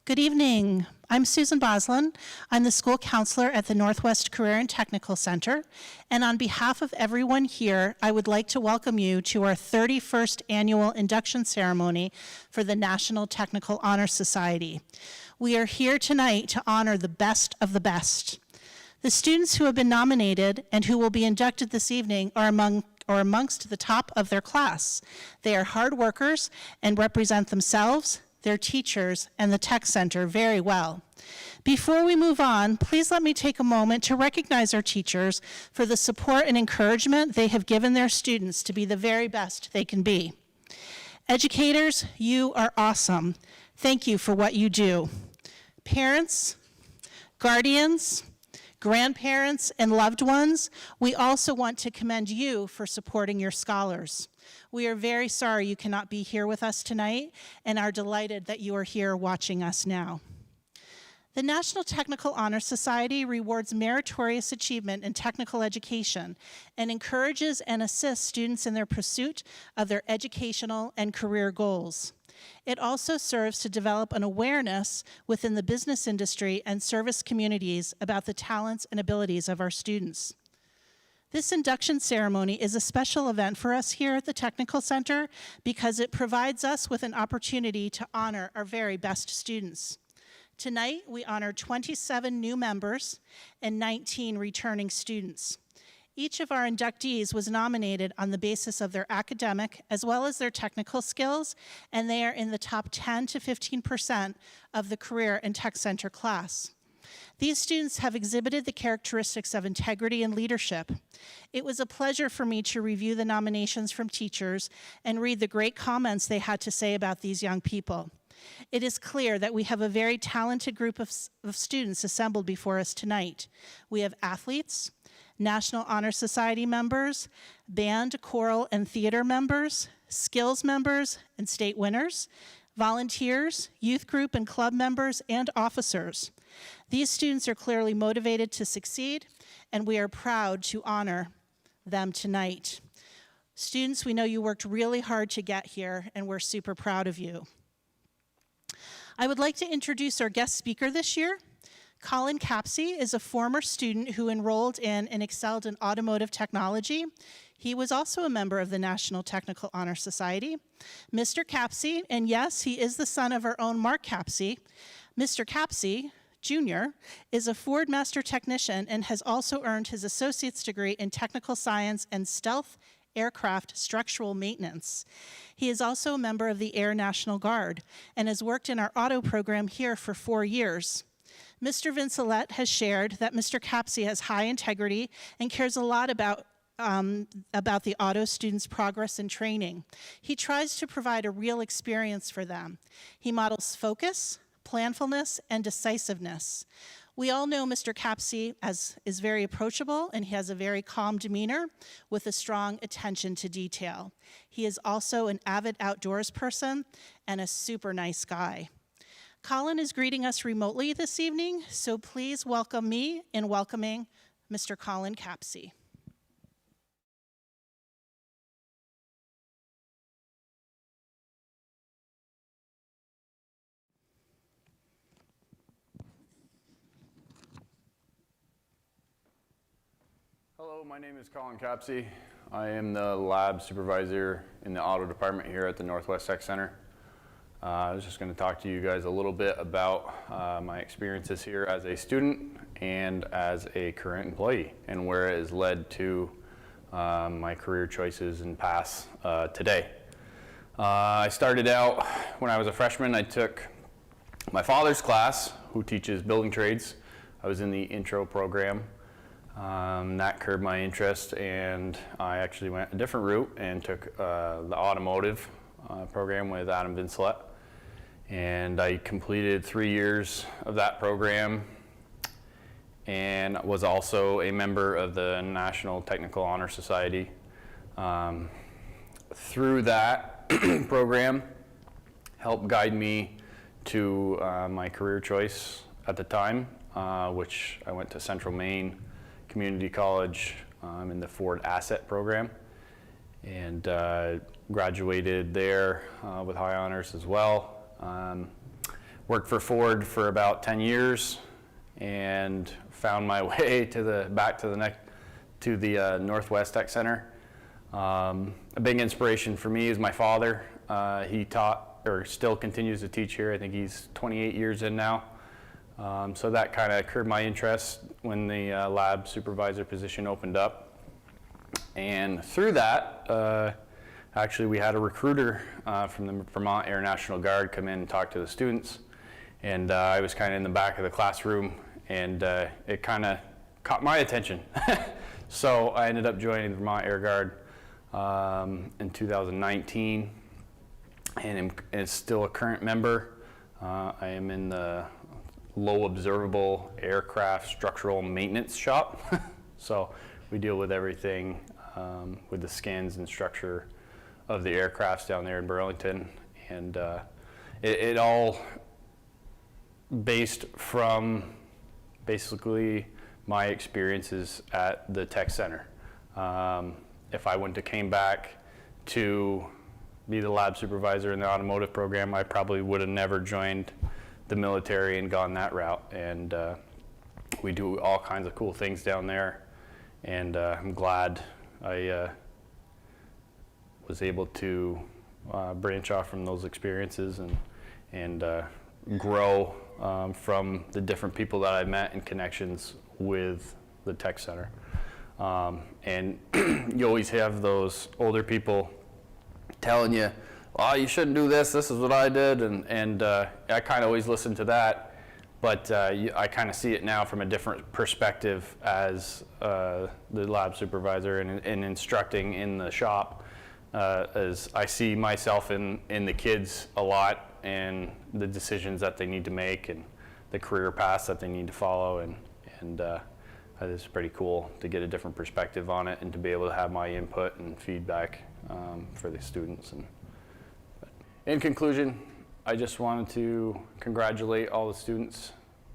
Good evening. I'm Susan Boslin. I'm the school counselor at the Northwest Career and Technical Center. And on behalf of everyone here, I would like to welcome you to our 31st annual induction ceremony for the National Technical Honor Society. We are here tonight to honor the best of the best. The students who have been nominated and who will be inducted this evening are amongst the top of their class. They are hard workers and represent themselves, their teachers, and the Tech Center very well. Before we move on, please let me take a moment to recognize our teachers for the support and encouragement they have given their students to be the very best they can be. Educators, you are awesome. Thank you for what you do. Parents, guardians, grandparents, and loved ones, we also want to commend you for supporting your scholars. We are very sorry you cannot be here with us tonight and are delighted that you are here watching us now. The National Technical Honor Society rewards meritorious achievement in technical education and encourages and assists students in their pursuit of their educational and career goals. It also serves to develop an awareness within the business industry and service communities about the talents and abilities of our students. This induction ceremony is a special event for us here at the Technical Center because it provides us with an opportunity to honor our very best students. Tonight, we honor 27 new members and 19 returning students. Each of our inductees was nominated on the basis of their academic as well as their technical skills, and they are in the top 10 to 15% of the Career and Tech Center class. These students have exhibited the characteristics of integrity and leadership. It was a pleasure for me to review the nominations from teachers and read the great comments they had to say about these young people. It is clear that we have a very talented group of students assembled before us tonight. We have athletes, National Honor Society members, band, choral, and theater members, skills members, and state winners, volunteers, youth group and club members, and officers. These students are clearly motivated to succeed, and we are proud to honor them tonight. Students, we know you worked really hard to get here, and we're super proud of you. I would like to introduce our guest speaker this year. Colin Capsey is a former student who enrolled in and excelled in automotive technology. He was also a member of the National Technical Honor Society. Mr. Capsey, and yes, he is the son of our own Mark Capsey. Mr. Capsey, Jr., is a Ford Master Technician and has also earned his associate's degree in technical science and stealth aircraft structural maintenance. He is also a member of the Air National Guard and has worked in our auto program here for 4 years. Mr. Vincelette has shared that Mr. Capsey has high integrity and cares a lot about the auto students' progress and training. He tries to provide a real experience for them. He models focus, planfulness, and decisiveness. We all know Mr. Capsey is very approachable, and he has a very calm demeanor with a strong attention to detail. He is also an avid outdoors person and a super nice guy. Colin is greeting us remotely this evening, so please welcome me in welcoming Mr. Colin Capsey. Hello, my name is Colin Capsey. I am the lab supervisor in the auto department here at the Northwest Tech Center. I was just going to talk to you guys a little bit about my experiences here as a student and as a current employee and where it has led to my career choices and paths today. I started out when I was a freshman. I took my father's class, who teaches building trades. I was in the intro program. That curbed my interest, and I actually went a different route and took the automotive program with Adam Vincelette. And I completed 3 years of that program and was also a member of the National Technical Honor Society. Through that program, helped guide me to my career choice at the time, which I went to Central Maine Community College in the Ford Asset program, and graduated there with high honors as well. worked for Ford for about 10 years and found my way to the Northwest Tech Center. A big inspiration for me is my father. He taught, or still continues to teach here. I think he's 28 years in now. So that kind of curbed my interest when the lab supervisor position opened up. And through that, actually we had a recruiter from the Vermont Air National Guard come in and talk to the students. And I was kind of in the back of the classroom, and it kind of caught my attention. So I ended up joining the Vermont Air Guard in 2019, and am still a current member. I am in the low observable aircraft structural maintenance shop. So we deal with everything with the skins and structure of the aircrafts down there in Burlington. And it all based from basically my experiences at the tech center. If I wouldn't have came back to be the lab supervisor in the automotive program, I probably would have never joined the military and gone that route. And we do all kinds of cool things down there. And I'm glad I was able to branch off from those experiences and grow from the different people that I met and connections with the tech center. And you always have those older people telling you, oh, you shouldn't do this, this is what I did, and I kind of always listen to that, but I kind of see it now from a different perspective as the lab supervisor and instructing in the shop, as I see myself in the kids a lot, and the decisions that they need to make and the career paths that they need to follow, and it's pretty cool to get a different perspective on it and to be able to have my input and feedback for the students. And in conclusion, I just wanted to congratulate all the students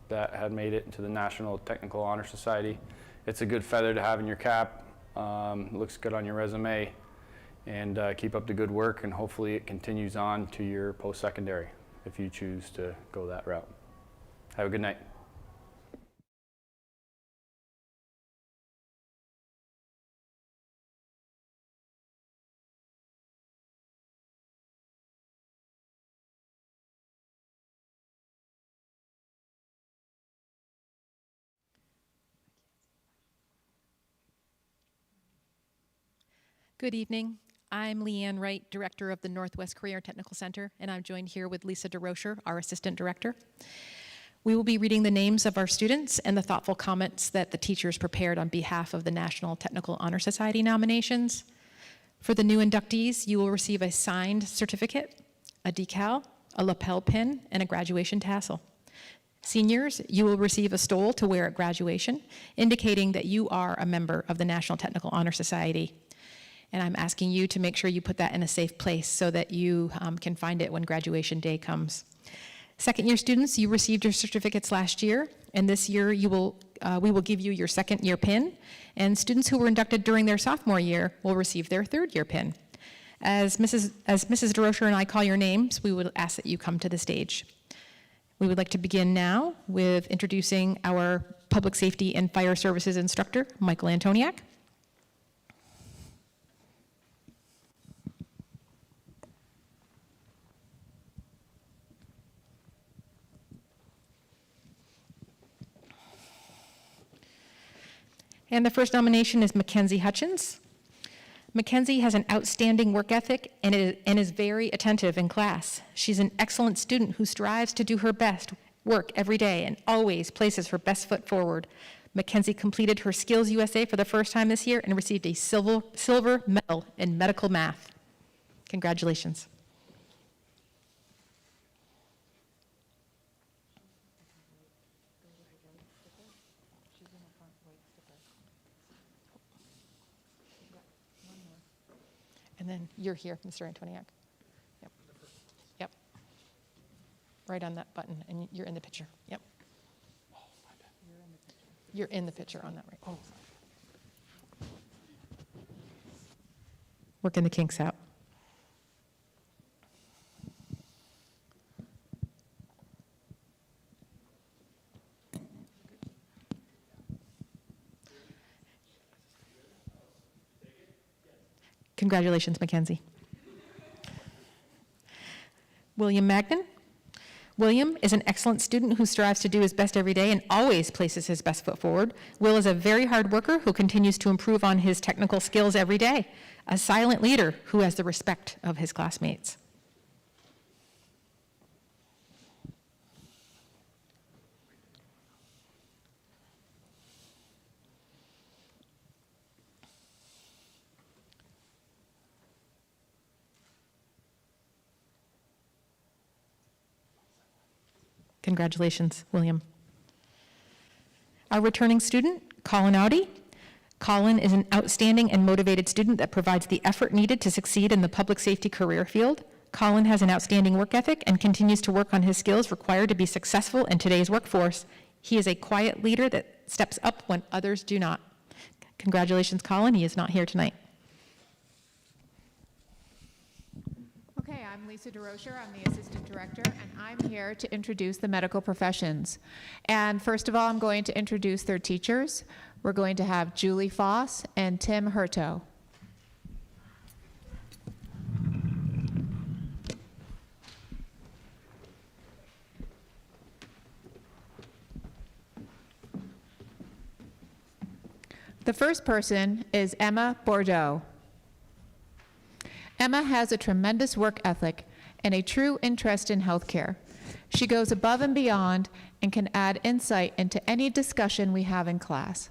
that had made it into the National Technical Honor Society. It's a good feather to have in your cap. Looks good on your resume. And keep up the good work, and hopefully it continues on to your post-secondary if you choose to go that route. Have a good night. Good evening. I'm Leanne Wright, Director of the Northwest Career Technical Center, and I'm joined here with Lisa DeRocher, our Assistant Director. We will be reading the names of our students and the thoughtful comments that the teachers prepared on behalf of the National Technical Honor Society nominations. For the new inductees, you will receive a signed certificate, a decal, a lapel pin, and a graduation tassel. Seniors, you will receive a stole to wear at graduation, indicating that you are a member of the National Technical Honor Society. And I'm asking you to make sure you put that in a safe place so that you can find it when graduation day comes. Second year students, you received your certificates last year, and this year we will give you your second year pin, and students who were inducted during their sophomore year will receive their third year pin. As Mrs. DeRocher and I call your names, we would ask that you come to the stage. We would like to begin now with introducing our Public Safety and Fire Services instructor, Michael Antoniak. And the first nomination is Mackenzie Hutchins. Mackenzie has an outstanding work ethic and is very attentive in class. She's an excellent student who strives to do her best work every day and always places her best foot forward. Mackenzie completed her Skills USA for the first time this year and received a silver medal in medical math. Congratulations. And then you're here, Mr. Antoniak. Yep. Yep. Right on that button, and you're in the picture. Yep. Oh, my bad. You're in the picture on that right. Oh, sorry. Working the kinks out. Congratulations, Mackenzie. William Magnan. William is an excellent student who strives to do his best every day and always places his best foot forward. Will is a very hard worker who continues to improve on his technical skills every day, a silent leader who has the respect of his classmates. Congratulations, William. Our returning student, Colin Audi. Colin is an outstanding and motivated student that provides the effort needed to succeed in the public safety career field. Colin has an outstanding work ethic and continues to work on his skills required to be successful in today's workforce. He is a quiet leader that steps up when others do not. Congratulations, Colin. He is not here tonight. Okay, I'm Lisa DeRocher. I'm the Assistant Director, and I'm here to introduce the medical professions. And first of all, I'm going to introduce their teachers. We're going to have Julie Foss and Tim Hurto. The first person is Emma Bordeaux. Emma has a tremendous work ethic and a true interest in healthcare. She goes above and beyond and can add insight into any discussion we have in class.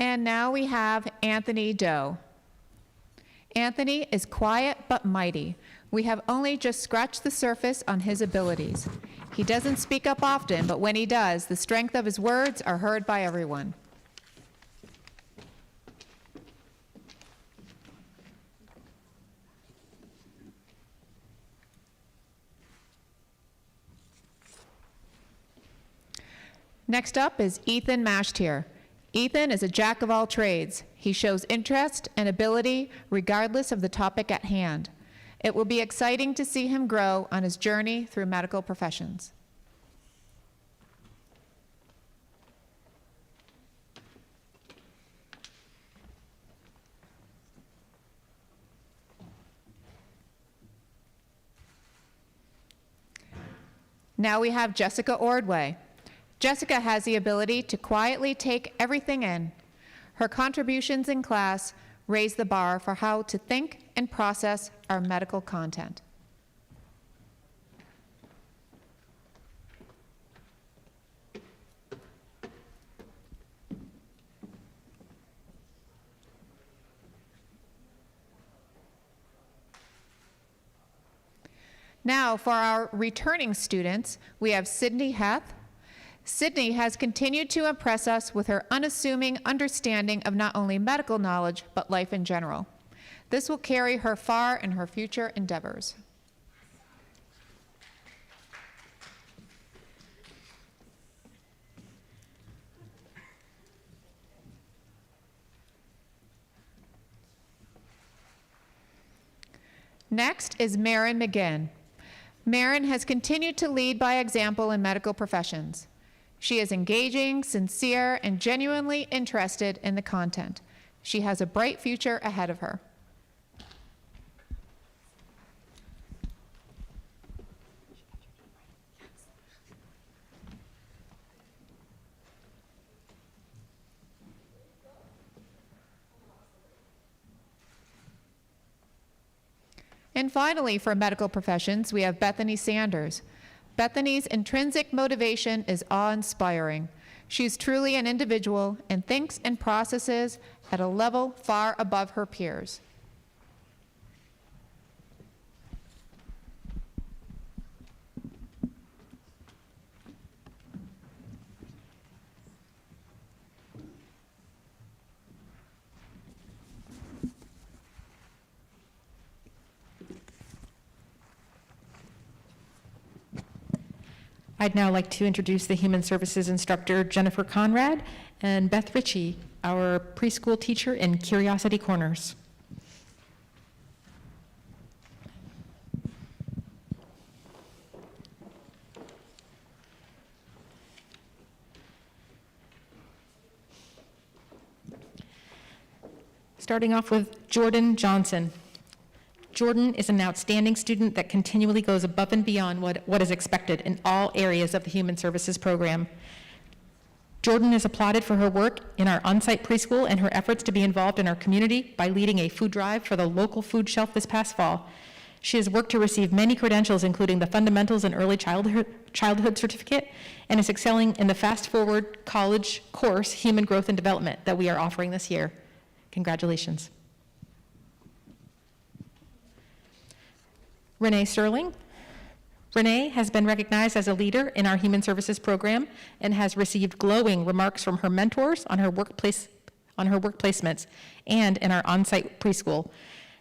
And now we have Anthony Doe. Anthony is quiet but mighty. We have only just scratched the surface on his abilities. He doesn't speak up often, but when he does, the strength of his words are heard by everyone. Next up is Ethan Mashtier. Ethan is a jack of all trades. He shows interest and ability regardless of the topic at hand. It will be exciting to see him grow on his journey through medical professions. Now we have Jessica Ordway. Jessica has the ability to quietly take everything in. Her contributions in class raise the bar for how to think and process our medical content. Now, for our returning students, we have Sydney Heth. Sydney has continued to impress us with her unassuming understanding of not only medical knowledge, but life in general. This will carry her far in her future endeavors. Next is Marin McGinn. Marin has continued to lead by example in medical professions. She is engaging, sincere, and genuinely interested in the content. She has a bright future ahead of her. And finally, for medical professions, we have Bethany Sanders. Bethany's intrinsic motivation is awe-inspiring. She's truly an individual and thinks and processes at a level far above her peers. I'd now like to introduce the Human Services instructor, Jennifer Conrad, and Beth Ritchie, our preschool teacher in Curiosity Corners. Starting off with Jordan Johnson. Jordan is an outstanding student that continually goes above and beyond what is expected in all areas of the Human Services program. Jordan is applauded for her work in our on-site preschool and her efforts to be involved in our community by leading a food drive for the local food shelf this past fall. She has worked to receive many credentials, including the Fundamentals in Early Childhood Certificate, and is excelling in the Fast Forward College course, Human Growth and Development, that we are offering this year. Congratulations. Renee Sterling. Renee has been recognized as a leader in our Human Services program and has received glowing remarks from her mentors on her work placements and in our on-site preschool.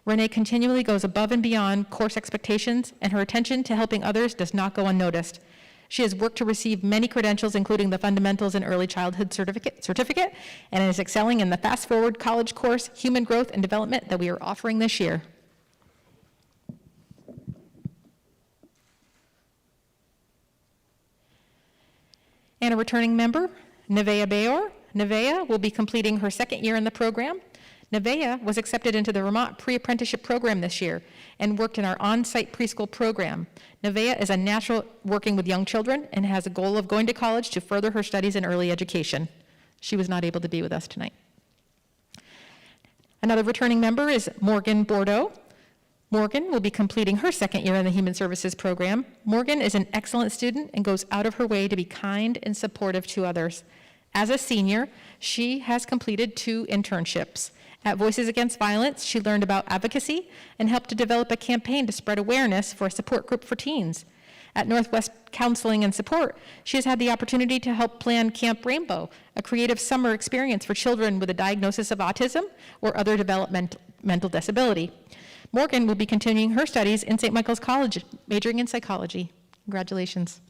Renee continually goes above and beyond course expectations, and her attention to helping others does not go unnoticed. She has worked to receive many credentials, including the Fundamentals in Early Childhood Certificate, and is excelling in the Fast Forward College course, Human Growth and Development, that we are offering this year. And a returning member, Nevaeh Bayor. Nevaeh will be completing her second year in the program. Nevaeh was accepted into the Vermont Pre-Apprenticeship Program this year and worked in our on-site preschool program. Nevaeh is a natural working with young children and has a goal of going to college to further her studies in early education. She was not able to be with us tonight. Another returning member is Morgan Bordeaux. Morgan will be completing her second year in the Human Services program. Morgan is an excellent student and goes out of her way to be kind and supportive to others. As a senior, she has completed 2 internships. At Voices Against Violence, she learned about advocacy and helped to develop a campaign to spread awareness for a support group for teens. At Northwest Counseling and Support, she has had the opportunity to help plan Camp Rainbow, a creative summer experience for children with a diagnosis of autism or other developmental disability. Morgan will be continuing her studies in St. Michael's College, majoring in psychology. Congratulations.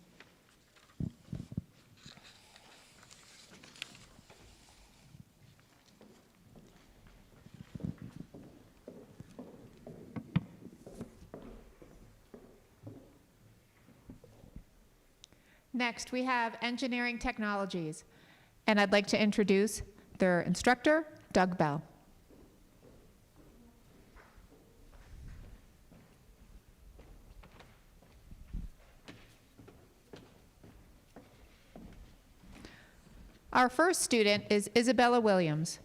Next, we have Engineering Technologies, and I'd like to introduce their instructor, Doug Bell. Our first student is Isabella Williams.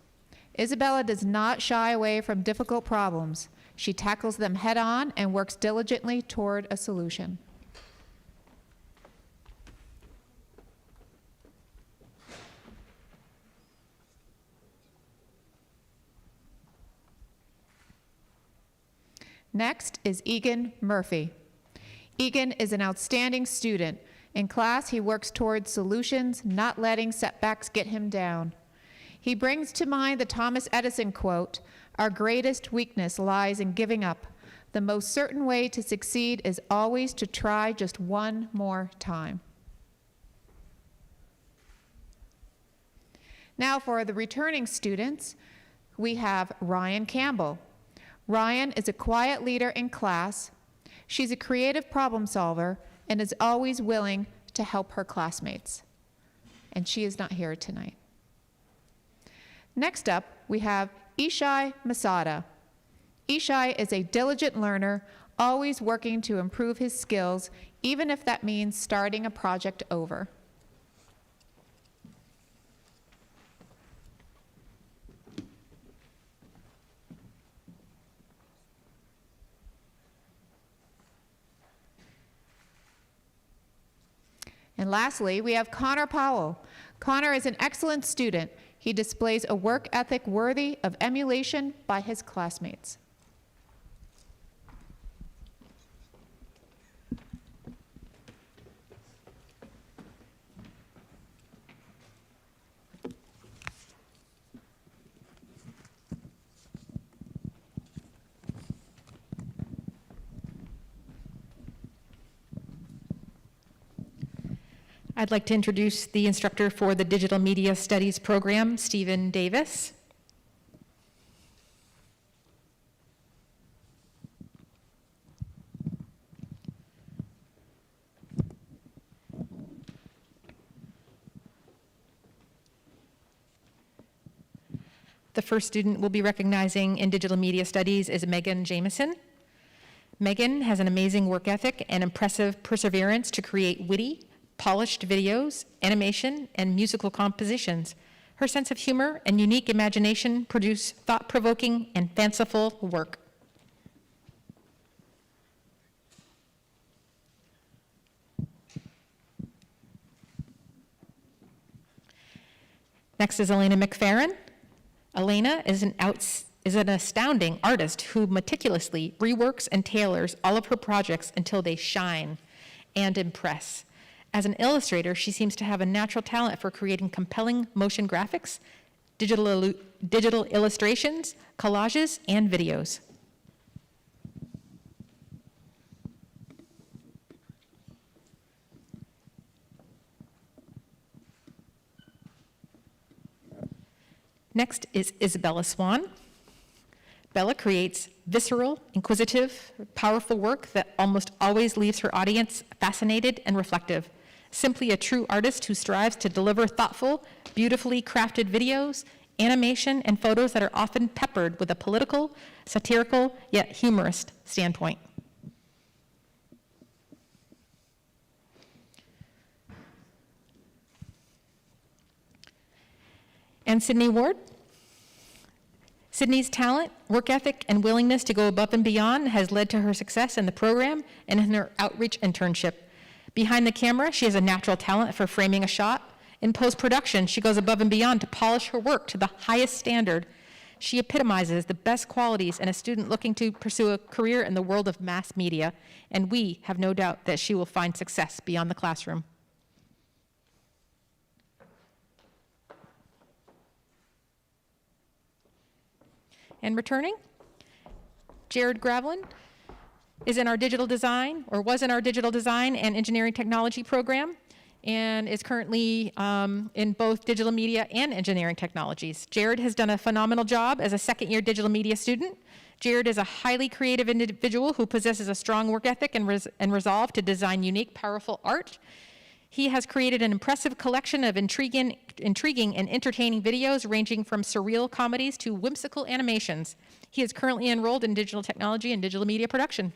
Isabella does not shy away from difficult problems. She tackles them head on and works diligently toward a solution. Next is Egan Murphy. Egan is an outstanding student. In class, he works towards solutions, not letting setbacks get him down. He brings to mind the Thomas Edison quote, "Our greatest weakness lies in giving up. The most certain way to succeed is always to try just one more time." Now for the returning students, we have Ryan Campbell. Ryan is a quiet leader in class. She's a creative problem solver and is always willing to help her classmates. And she is not here tonight. Next up, we have Ishai Masada. Ishai is a diligent learner, always working to improve his skills, even if that means starting a project over. And lastly, we have Connor Powell. Connor is an excellent student. He displays a work ethic worthy of emulation by his classmates. I'd like to introduce the instructor for the Digital Media Studies program, Stephen Davis. The first student we'll be recognizing in Digital Media Studies is Megan Jameson. Megan has an amazing work ethic and impressive perseverance to create witty, polished videos, animation, and musical compositions. Her sense of humor and unique imagination produce thought-provoking and fanciful work. Next is Elena McFerrin. Elena is an astounding artist who meticulously reworks and tailors all of her projects until they shine and impress. As an illustrator, she seems to have a natural talent for creating compelling motion graphics, digital illustrations, collages, and videos. Next is Isabella Swan. Bella creates visceral, inquisitive, powerful work that almost always leaves her audience fascinated and reflective. Simply a true artist who strives to deliver thoughtful, beautifully crafted videos, animation, and photos that are often peppered with a political, satirical, yet humorous standpoint. And Sydney Ward. Sydney's talent, work ethic, and willingness to go above and beyond has led to her success in the program and in her outreach internship. Behind the camera, she has a natural talent for framing a shot. In post-production, she goes above and beyond to polish her work to the highest standard. She epitomizes the best qualities in a student looking to pursue a career in the world of mass media, and we have no doubt that she will find success beyond the classroom. And returning, Jared Gravelin is in our digital design, or was in our digital design and engineering technology program, and is currently in both digital media and engineering technologies. Jared has done a phenomenal job as a second-year digital media student. Jared is a highly creative individual who possesses a strong work ethic and resolve to design unique, powerful art. He has created an impressive collection of intriguing and entertaining videos ranging from surreal comedies to whimsical animations. He is currently enrolled in digital technology and digital media production.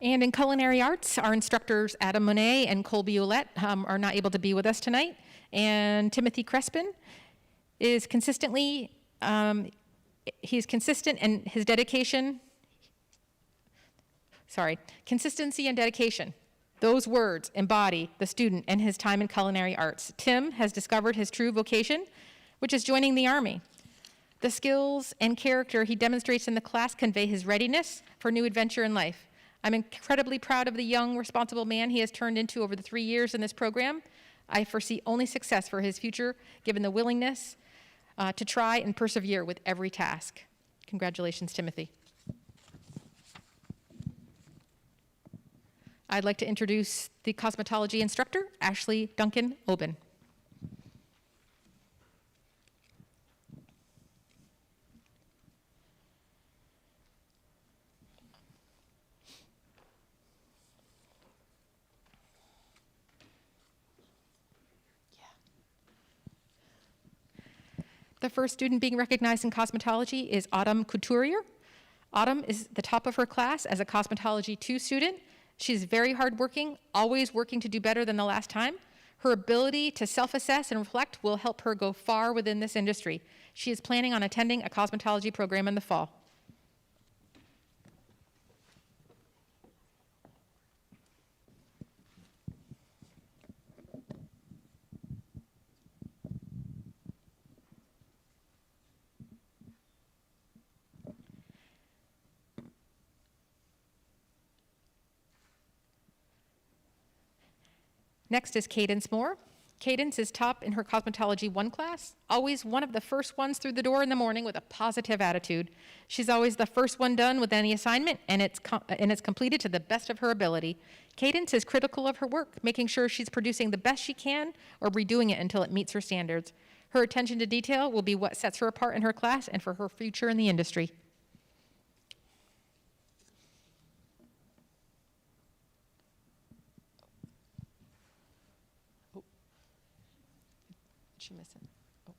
And in culinary arts, our instructors Adam Monet and Colby Ouellette are not able to be with us tonight. And Timothy Crespin is consistently, he's consistent in his dedication. Consistency and dedication. Those words embody the student and his time in culinary arts. Tim has discovered his true vocation, which is joining the Army. The skills and character he demonstrates in the class convey his readiness for new adventure in life. I'm incredibly proud of the young, responsible man he has turned into over the 3 years in this program. I foresee only success for his future, given the willingness to try and persevere with every task. Congratulations, Timothy. I'd like to introduce the cosmetology instructor, Ashley Duncan Oben. The first student being recognized in cosmetology is Autumn Couturier. Autumn is the top of her class as a cosmetology 2 student. She's very hardworking, always working to do better than the last time. Her ability to self-assess and reflect will help her go far within this industry. She is planning on attending a cosmetology program in the fall. Next is Cadence Moore. Cadence is top in her Cosmetology 1 class, always one of the first ones through the door in the morning with a positive attitude. She's always the first one done with any assignment, and it's completed to the best of her ability. Cadence is critical of her work, making sure she's producing the best she can or redoing it until it meets her standards. Her attention to detail will be what sets her apart in her class and for her future in the industry. She missing? Oh,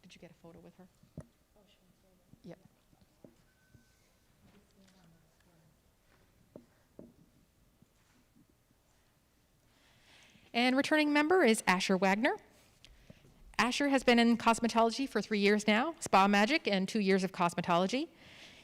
did you get a photo with her? Yep. And returning member is Asher Wagner. Asher has been in cosmetology for 3 years now, Spa Magic, and 2 years of cosmetology.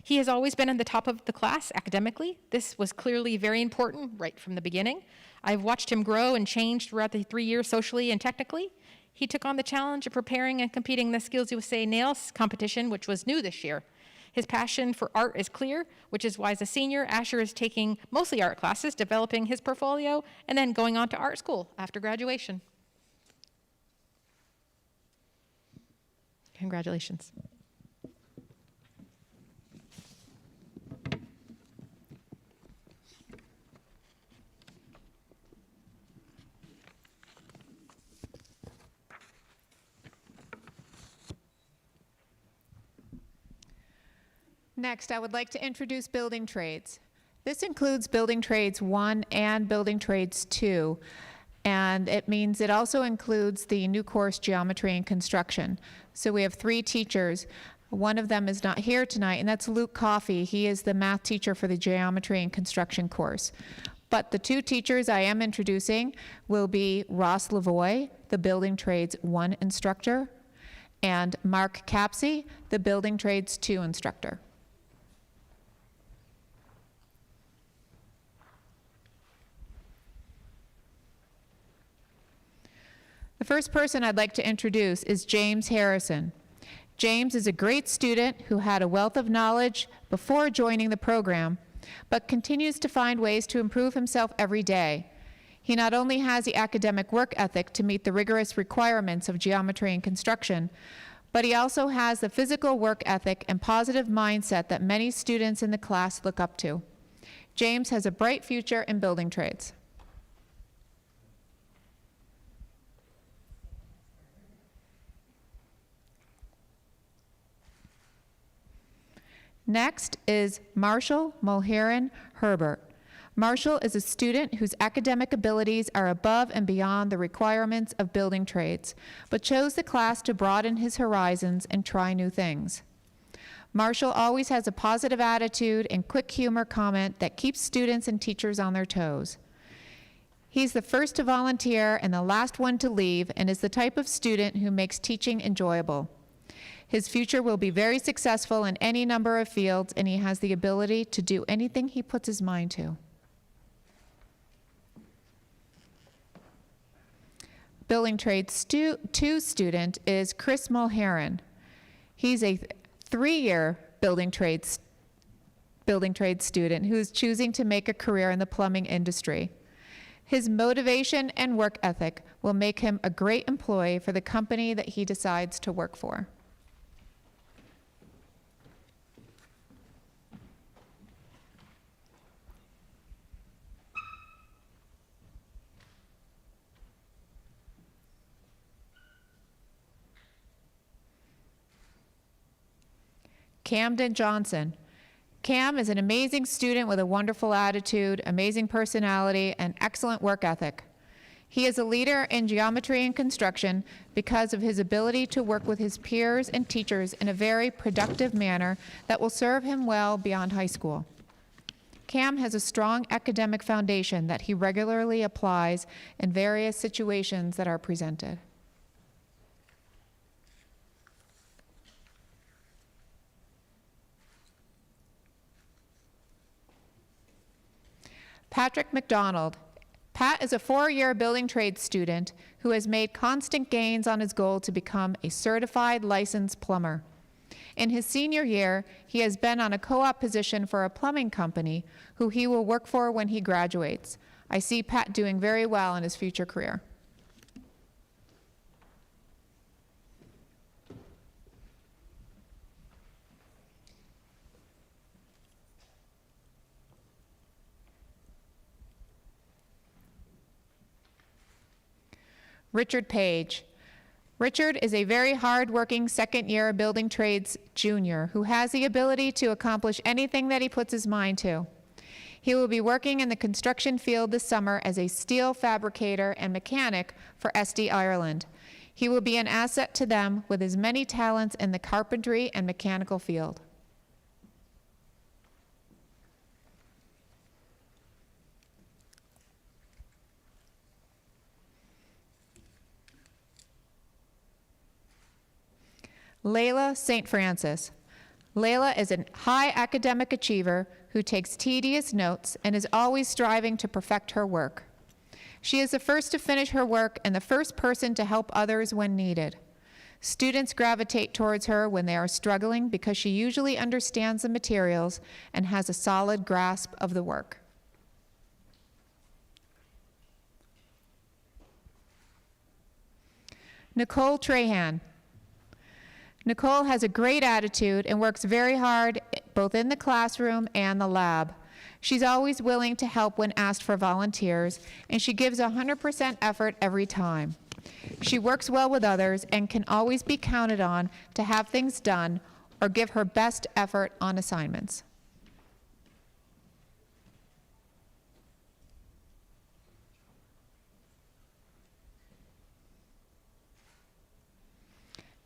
He has always been in the top of the class academically. This was clearly very important right from the beginning. I've watched him grow and change throughout the 3 years socially and technically. He took on the challenge of preparing and competing in the Skills USA Nails competition, which was new this year. His passion for art is clear, which is why as a senior, Asher is taking mostly art classes, developing his portfolio, and then going on to art school after graduation. Congratulations. Next, I would like to introduce building trades. This includes building trades 1 and building trades 2, and it means it also includes the new course geometry and construction. So we have 3 teachers. One of them is not here tonight, and that's Luke Coffey. He is the math teacher for the geometry and construction course. But the 2 teachers I am introducing will be Ross Lavoie, the building trades 1 instructor, and Mark Capsey, the building trades 2 instructor. The first person I'd like to introduce is James Harrison. James is a great student who had a wealth of knowledge before joining the program, but continues to find ways to improve himself every day. He not only has the academic work ethic to meet the rigorous requirements of geometry and construction, but he also has the physical work ethic and positive mindset that many students in the class look up to. James has a bright future in building trades. Next is Marshall Mulheron Herbert. Marshall is a student whose academic abilities are above and beyond the requirements of building trades, but chose the class to broaden his horizons and try new things. Marshall always has a positive attitude and quick humor comment that keeps students and teachers on their toes. He's the first to volunteer and the last one to leave, and is the type of student who makes teaching enjoyable. His future will be very successful in any number of fields, and he has the ability to do anything he puts his mind to. Building Trades 2 student is Chris Mulheron. He's a 3-year building trades student who is choosing to make a career in the plumbing industry. His motivation and work ethic will make him a great employee for the company that he decides to work for. Camden Johnson. Cam is an amazing student with a wonderful attitude, amazing personality, and excellent work ethic. He is a leader in geometry and construction because of his ability to work with his peers and teachers in a very productive manner that will serve him well beyond high school. Cam has a strong academic foundation that he regularly applies in various situations that are presented. Patrick McDonald. Pat is a 4-year building trades student who has made constant gains on his goal to become a certified licensed plumber. In his senior year, he has been on a co-op position for a plumbing company who he will work for when he graduates. I see Pat doing very well in his future career. Richard Page. Richard is a very hard-working second-year building trades junior who has the ability to accomplish anything that he puts his mind to. He will be working in the construction field this summer as a steel fabricator and mechanic for SD Ireland. He will be an asset to them with his many talents in the carpentry and mechanical field. Layla St. Francis. Layla is a high academic achiever who takes tedious notes and is always striving to perfect her work. She is the first to finish her work and the first person to help others when needed. Students gravitate towards her when they are struggling because she usually understands the materials and has a solid grasp of the work. Nicole Trahan. Nicole has a great attitude and works very hard both in the classroom and the lab. She's always willing to help when asked for volunteers, and she gives 100% effort every time. She works well with others and can always be counted on to have things done or give her best effort on assignments.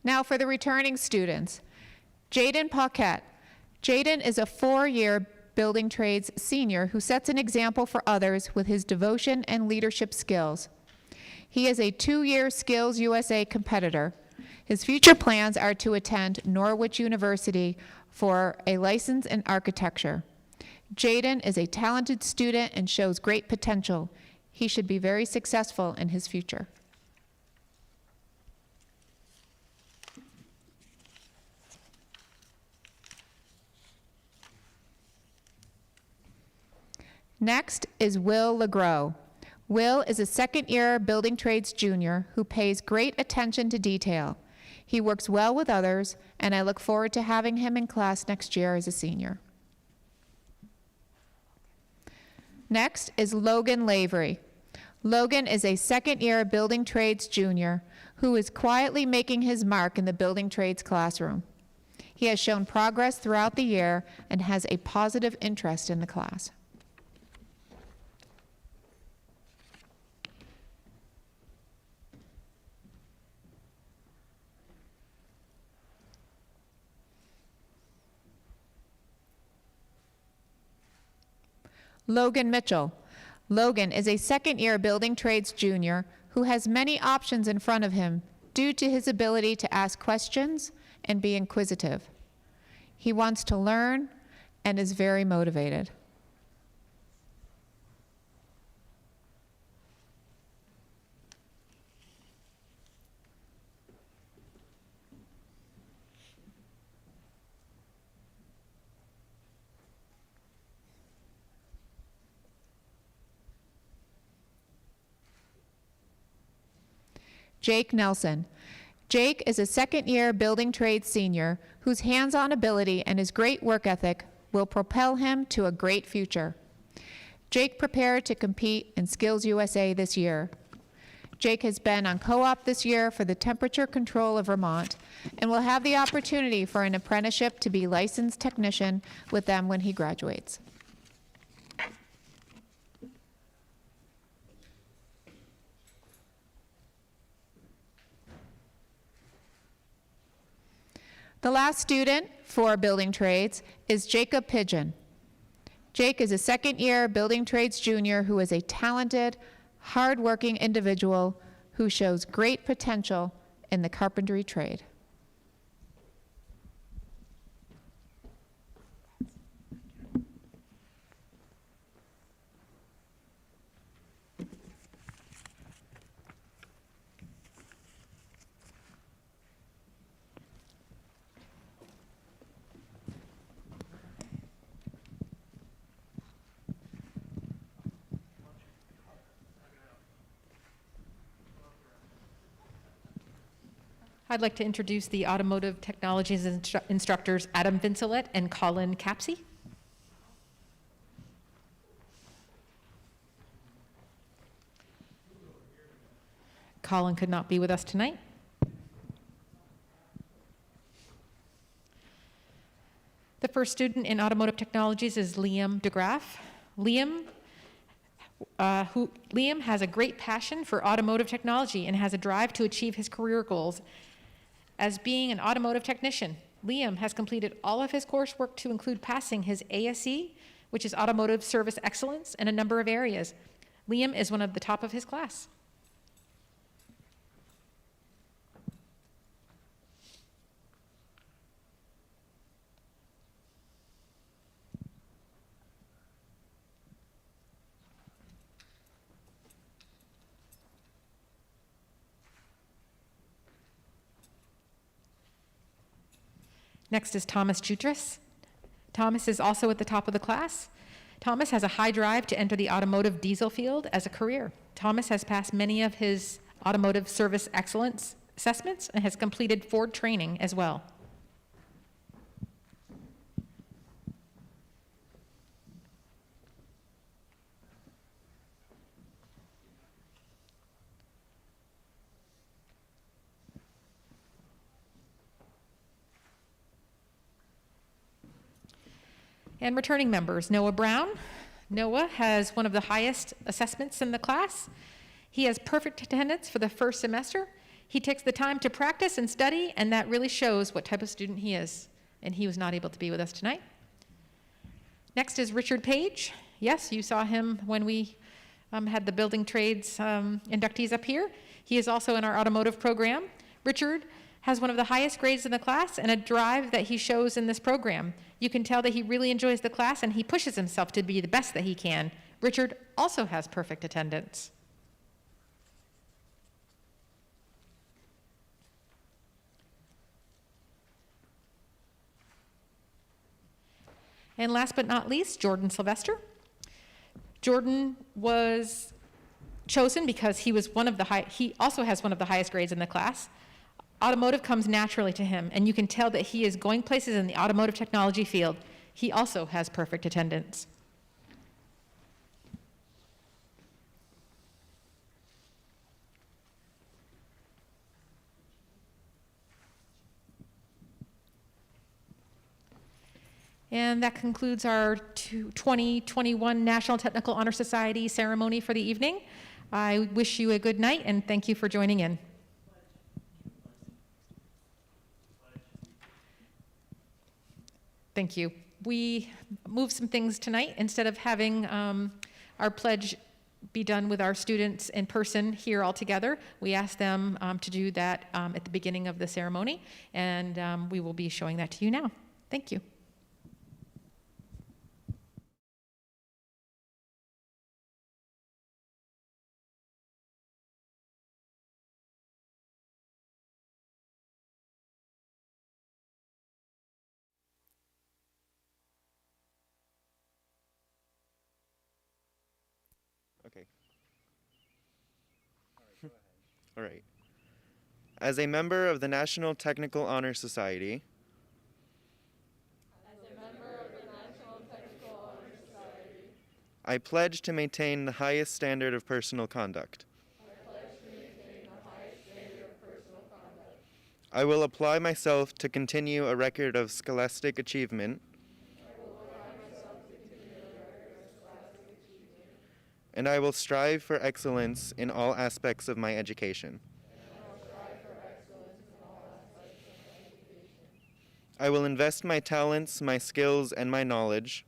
Now for the returning students. Jaden Paquette. Jaden is a 4-year building trades senior who sets an example for others with his devotion and leadership skills. He is a 2-year Skills USA competitor. His future plans are to attend Norwich University for a license in architecture. Jaden is a talented student and shows great potential. He should be very successful in his future. Next is Will LeGros. Will is a second-year building trades junior who pays great attention to detail. He works well with others, and I look forward to having him in class next year as a senior. Next is Logan Lavery. Logan is a second-year building trades junior who is quietly making his mark in the building trades classroom. He has shown progress throughout the year and has a positive interest in the class. Logan Mitchell. Logan is a second-year building trades junior who has many options in front of him due to his ability to ask questions and be inquisitive. He wants to learn and is very motivated. Jake Nelson. Jake is a second-year building trades senior whose hands-on ability and his great work ethic will propel him to a great future. Jake prepared to compete in Skills USA this year. Jake has been on co-op this year for the temperature control of Vermont and will have the opportunity for an apprenticeship to be licensed technician with them when he graduates. The last student for building trades is Jacob Pigeon. Jake is a second-year building trades junior who is a talented, hard-working individual who shows great potential in the carpentry trade. I'd like to introduce the Automotive Technologies instructors Adam Vincelet and Colin Capsey. Colin could not be with us tonight. The first student in Automotive Technologies is Liam DeGraff. Liam has a great passion for automotive technology and has a drive to achieve his career goals as being an automotive technician. Liam has completed all of his coursework to include passing his ASE, which is Automotive Service Excellence, in a number of areas. Liam is one of the top of his class. Next is Thomas Jutras. Thomas is also at the top of the class. Thomas has a high drive to enter the automotive diesel field as a career. Thomas has passed many of his automotive service excellence assessments and has completed Ford training as well. And returning members, Noah Brown. Noah has one of the highest assessments in the class. He has perfect attendance for the first semester. He takes the time to practice and study, and that really shows what type of student he is. And he was not able to be with us tonight. Next is Richard Page. Yes, you saw him when we had the building trades inductees up here. He is also in our automotive program. Richard has one of the highest grades in the class and a drive that he shows in this program. You can tell that he really enjoys the class and he pushes himself to be the best that he can. Richard also has perfect attendance. And last but not least, Jordan Sylvester. Jordan was chosen because he also has one of the highest grades in the class. Automotive comes naturally to him, and you can tell that he is going places in the automotive technology field. He also has perfect attendance. And that concludes our 2021 National Technical Honor Society ceremony for the evening. I wish you a good night, and thank you for joining in. Thank you. We moved some things tonight. Instead of having our pledge be done with our students in person here all together, we asked them to do that at the beginning of the ceremony, and we will be showing that to you now. Thank you. Okay. All right. As a member of the National Technical Honor Society, I pledge to maintain the highest standard of personal conduct. I will apply myself to continue a record of scholastic achievement. And I will strive for excellence in all aspects of my education. I will invest my talents, my skills, and my knowledge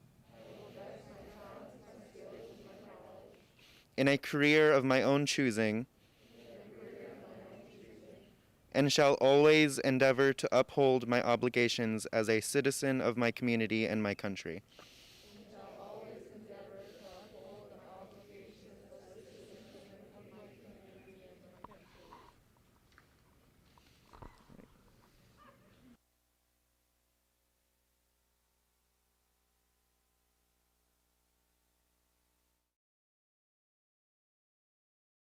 in a career of my own choosing, and shall always endeavor to uphold my obligations as a citizen of my community and my country.